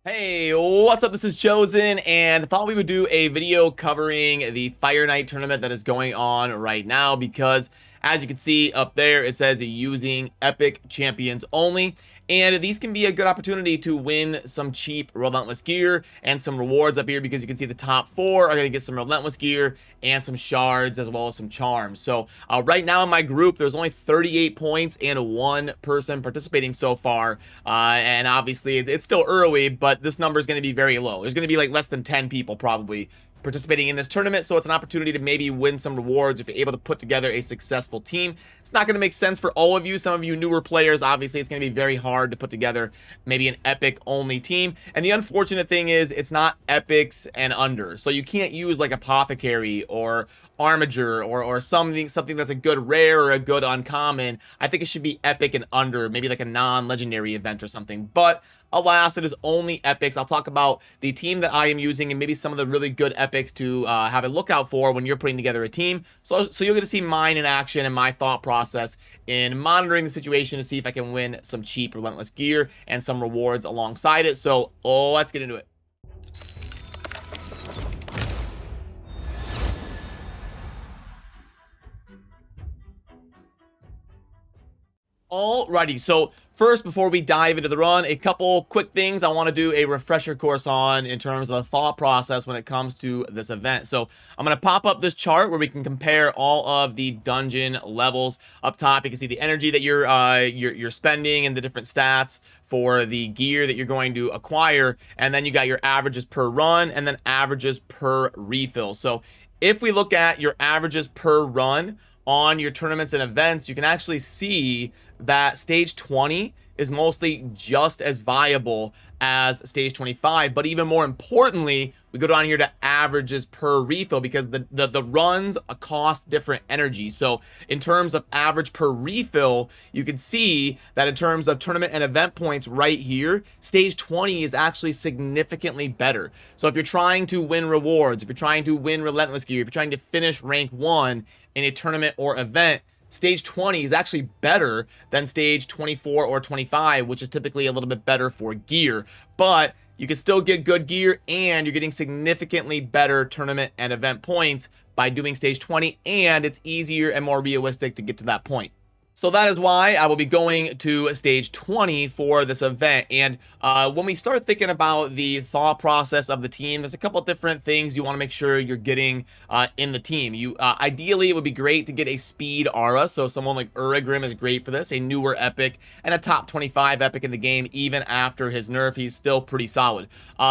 Hey, what's up? This is Chosen, and thought we would do a video covering the Fire Night tournament that is going on right now because, as you can see up there, it says using Epic Champions only, and these can be a good opportunity to win some cheap Relentless gear and some rewards up here because you can see the top four are going to get some Relentless gear and some shards as well as some charms. So right now in my group, there's only 38 points and one person participating so far, and obviously it's still early, but this number is going to be very low. There's going to be like less than 10 people probably participating in this tournament, so it's an opportunity to maybe win some rewards if you're able to put together a successful team. It's not going to make sense for all of you. Some of you newer players, obviously it's going to be very hard to put together maybe an epic only team, and the unfortunate thing is it's not epics and under, so you can't use like apothecary or armature or something that's a good rare or a good uncommon. I think it should be epic and under, maybe like a non-legendary event or something, but alas, it is only epics. I'll talk about the team that I am using and maybe some of the really good epics to have a look out for when you're putting together a team. So you're going to see mine in action and my thought process in monitoring the situation to see if I can win some cheap Relentless gear and some rewards alongside it. So let's get into it. Alrighty, so first, before we dive into the run, a couple quick things I want to do a refresher course on in terms of the thought process when it comes to this event. So I'm going to pop up this chart where we can compare all of the dungeon levels. Up top, you can see the energy that you're spending and the different stats for the gear that you're going to acquire, and then you got your averages per run and then averages per refill. So if we look at your averages per run on your tournaments and events, you can actually see that stage 20 is mostly just as viable as stage 25, but even more importantly, we go down here to averages per refill because the runs cost different energy. So in terms of average per refill, you can see that in terms of tournament and event points right here, stage 20 is actually significantly better. So if you're trying to win rewards, if you're trying to win Relentless gear, if you're trying to finish rank 1 in a tournament or event, stage 20 is actually better than stage 24 or 25, which is typically a little bit better for gear. But you can still get good gear and you're getting significantly better tournament and event points by doing stage 20, and it's easier and more realistic to get to that point. So that is why I will be going to stage 20 for this event. And when we start thinking about the thought process of the team, there's a couple different things you want to make sure you're getting in the team. Ideally, it would be great to get a speed aura. So someone like Uragrim is great for this, a newer epic and a top 25 epic in the game. Even after his nerf, he's still pretty solid.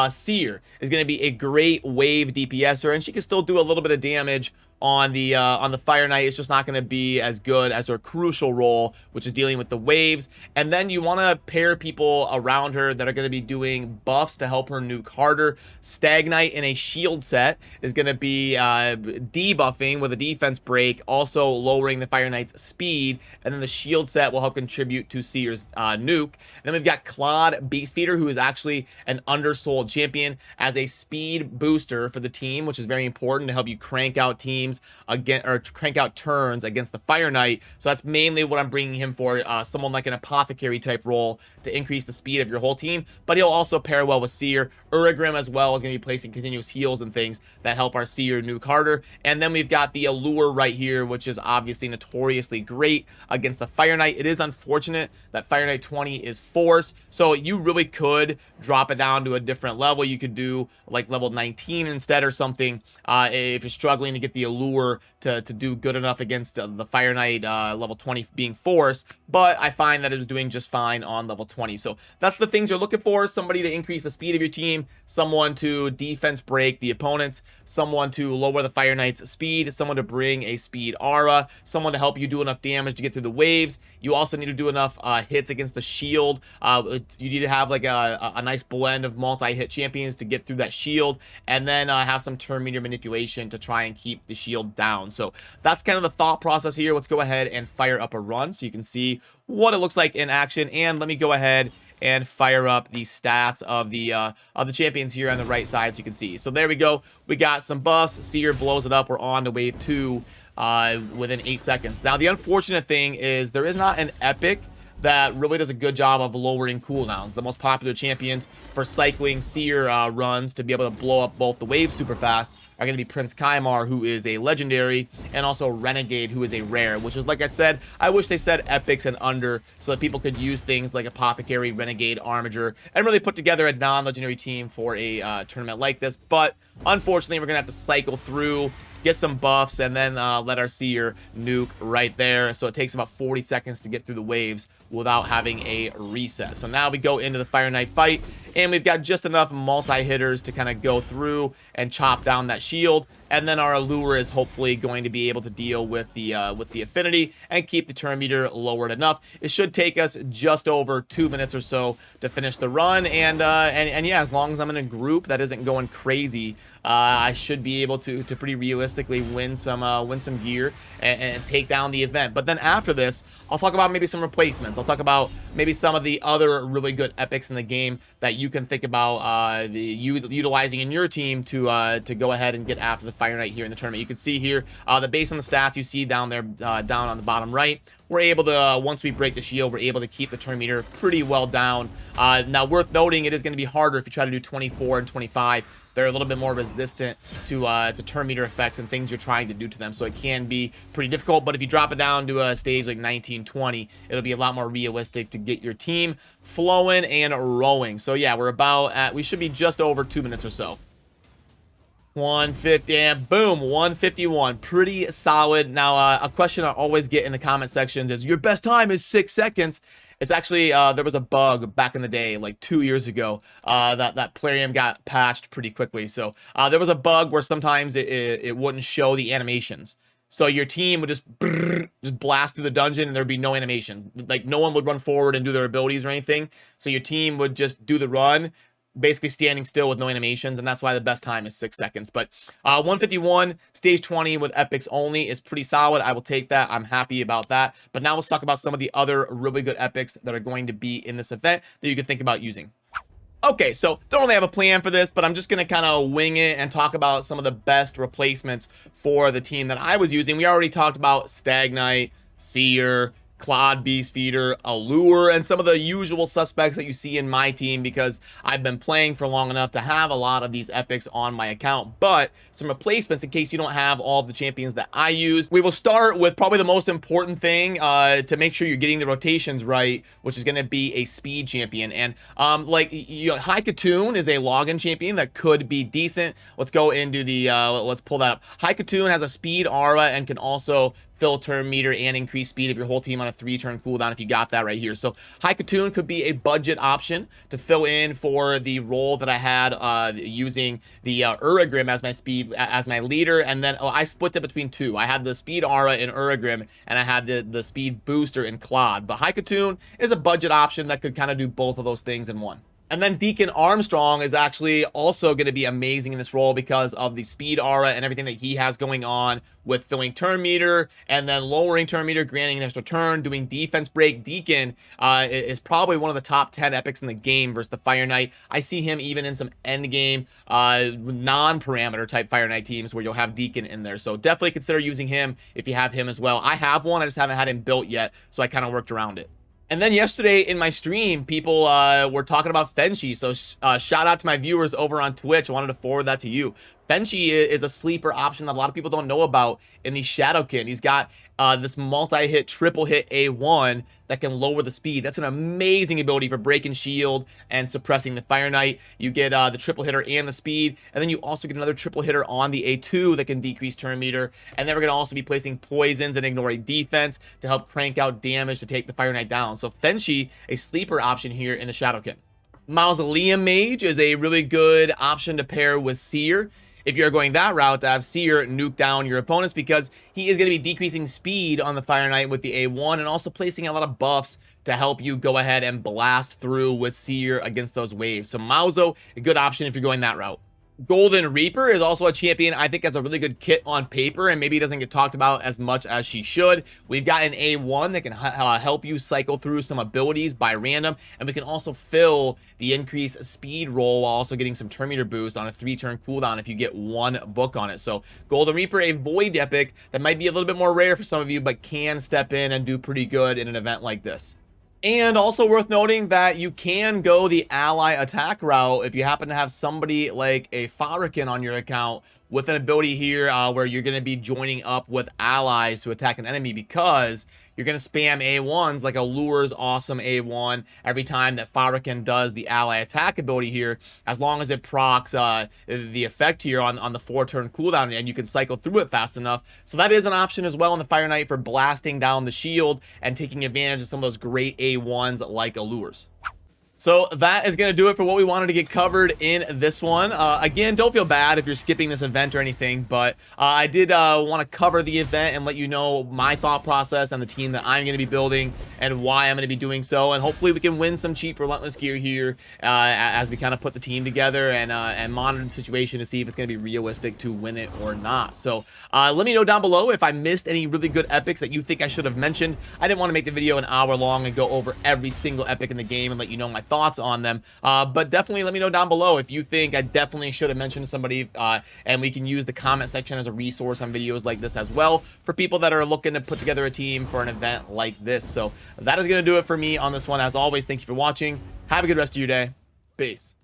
Seer is going to be a great wave DPSer, and she can still do a little bit of damage on the Fire Night. It's just not going to be as good as her crucial role, which is dealing with the waves. And then you want to pair people around her that are going to be doing buffs to help her nuke harder. Stagnite in a shield set is going to be debuffing with a defense break, also lowering the Fire Knight's speed. And then the shield set will help contribute to Seer's nuke. And then we've got Claude Beastfeeder, who is actually an undersold champion as a speed booster for the team, which is very important to help you crank out teams again, or crank out turns against the Fire Night. So that's mainly what I'm bringing him for, someone like an apothecary type role to increase the speed of your whole team. But he'll also pair well with Seer. Uragrim as well is going to be placing continuous heals and things that help our Seer nuke harder. And then we've got the Allure right here, which is obviously notoriously great against the Fire Night. It is unfortunate that Fire Night 20 is force, so you really could drop it down to a different level. You could do like level 19 instead or something if you're struggling to get the Allure to do good enough against the Fire Night level 20 being force, but I find that it was doing just fine on level 20. So that's the things you're looking for: somebody to increase the speed of your team, someone to defense break the opponents, someone to lower the Fire Knight's speed, someone to bring a speed aura, someone to help you do enough damage to get through the waves. You also need to do enough hits against the shield. You need to have like a nice blend of multi-hit champions to get through that shield, and then have some turn meter manipulation to try and keep the shield down. So that's kind of the thought process here. Let's go ahead and fire up a run so you can see what it looks like in action. And let me go ahead and fire up the stats of the champions here on the right side so you can see. So there we go. We got some buffs. Seer blows it up. We're on to wave 2 within 8 seconds. Now the unfortunate thing is there is not an epic that really does a good job of lowering cooldowns. The most popular champions for cycling seer runs to be able to blow up both the waves super fast are going to be Prince Kaimar, who is a legendary, and also Renegade, who is a rare, which is, like I said, I wish they said epics and under so that people could use things like Apothecary, Renegade, Armiger, and really put together a non-legendary team for a tournament like this. But unfortunately, we're going to have to cycle through, get some buffs, and then let our seer nuke right there. So it takes about 40 seconds to get through the waves without having a reset. So now we go into the Fire Knight fight, and we've got just enough multi-hitters to kind of go through and chop down that shield. And then our Allure is hopefully going to be able to deal with the affinity and keep the turn meter lowered enough. It should take us just over 2 minutes or so to finish the run. And yeah, as long as I'm in a group that isn't going crazy, I should be able to pretty realistically win some gear and take down the event. But then after this, I'll talk about maybe some replacements. I'll talk about maybe some of the other really good epics in the game that you can think about utilizing in your team to go ahead and get after the Fire Knight here in the tournament. You can see here that based on the stats you see down there, down on the bottom right, we're able to, once we break the shield, we're able to keep the turn meter pretty well down. Now, worth noting, it is going to be harder if you try to do 24 and 25. They're a little bit more resistant to turn meter effects and things you're trying to do to them, so it can be pretty difficult. But if you drop it down to a stage like 19, 20, it'll be a lot more realistic to get your team flowing and rowing. So yeah, we're about at, we should be just over 2 minutes or so. 150 and boom, 151. Pretty solid. Now, a question I always get in the comment sections is, your best time is 6 seconds. It's actually, there was a bug back in the day, like 2 years ago, that Plarium got patched pretty quickly. So there was a bug where sometimes it wouldn't show the animations. So your team would just blast through the dungeon and there'd be no animations. Like, no one would run forward and do their abilities or anything. So your team would just do the run, basically standing still with no animations, and that's why the best time is 6 seconds. But 151, stage 20 with epics only is pretty solid. I will take that. I'm happy about that. But now let's talk about some of the other really good epics that are going to be in this event that you can think about using. Okay, so don't really have a plan for this, but I'm just going to kind of wing it and talk about some of the best replacements for the team that I was using. We already talked about Stag Knight, Seer, Claude, Beast Feeder, Allure, and some of the usual suspects that you see in my team because I've been playing for long enough to have a lot of these epics on my account. But some replacements in case you don't have all of the champions that I use. We will start with probably the most important thing to make sure you're getting the rotations right, which is going to be a speed champion. And like, you know, High Katoon is a login champion that could be decent. Let's go into the, let's pull that up. High Katoon has a speed aura and can also fill turn meter and increase speed of your whole team on a 3-turn cooldown if you got that right here. So High Katoon could be a budget option to fill in for the role that I had using the Uragrim as my speed, as my leader, and then I split it between two. I had the speed aura in Uragrim and I had the speed booster in Claude. But High Katoon is a budget option that could kind of do both of those things in one. And then Deacon Armstrong is actually also going to be amazing in this role because of the speed aura and everything that he has going on with filling turn meter and then lowering turn meter, granting an extra turn, doing defense break. Deacon is probably one of the top 10 epics in the game versus the Fire Knight. I see him even in some end game non-parameter type Fire Knight teams where you'll have Deacon in there. So definitely consider using him if you have him as well. I have one, I just haven't had him built yet, so I kind of worked around it. And then yesterday in my stream, people were talking about Fenshi. So shout out to my viewers over on Twitch. I wanted to forward that to you. Fenshi is a sleeper option that a lot of people don't know about in the Shadowkin. He's got this multi-hit, triple hit A1 that can lower the speed. That's an amazing ability for breaking shield and suppressing the Fire Knight. You get the triple hitter and the speed, and then you also get another triple hitter on the A2 that can decrease turn meter. And then we're going to also be placing poisons and ignoring defense to help crank out damage to take the Fire Knight down. So Fenshi, a sleeper option here in the Shadowkin. Mausoleum Mage is a really good option to pair with Seer. If you're going that route, to have Seer nuke down your opponents because he is going to be decreasing speed on the Fire Knight with the A1 and also placing a lot of buffs to help you go ahead and blast through with Seer against those waves. So Mauso, a good option if you're going that route. Golden Reaper is also a champion I think has a really good kit on paper and maybe doesn't get talked about as much as she should. We've got an A1 that can help you cycle through some abilities by random, and we can also fill the increased speed roll while also getting some turn meter boost on a 3-turn cooldown if you get one book on it. So Golden Reaper, a void epic that might be a little bit more rare for some of you but can step in and do pretty good in an event like this. And also worth noting that you can go the ally attack route if you happen to have somebody like a Farrakhan on your account with an ability here where you're going to be joining up with allies to attack an enemy, because you're going to spam A1s like Allure's awesome A1 every time that Farrakhan does the ally attack ability here, as long as it procs the effect here on the 4-turn cooldown, and you can cycle through it fast enough. So that is an option as well in the Fire Knight for blasting down the shield and taking advantage of some of those great A1s like Allure's. So that is going to do it for what we wanted to get covered in this one. Again, don't feel bad if you're skipping this event or anything, but I did want to cover the event and let you know my thought process and the team that I'm going to be building and why I'm going to be doing so. And hopefully we can win some cheap Relentless gear here as we kind of put the team together and monitor the situation to see if it's going to be realistic to win it or not. So let me know down below if I missed any really good epics that you think I should have mentioned. I didn't want to make the video an hour long and go over every single epic in the game and let you know my thoughts on them, but definitely let me know down below if you think I definitely should have mentioned somebody, and we can use the comment section as a resource on videos like this as well for people that are looking to put together a team for an event like this. So that is going to do it for me on this one. As always, thank you for watching. Have a good rest of your day. Peace.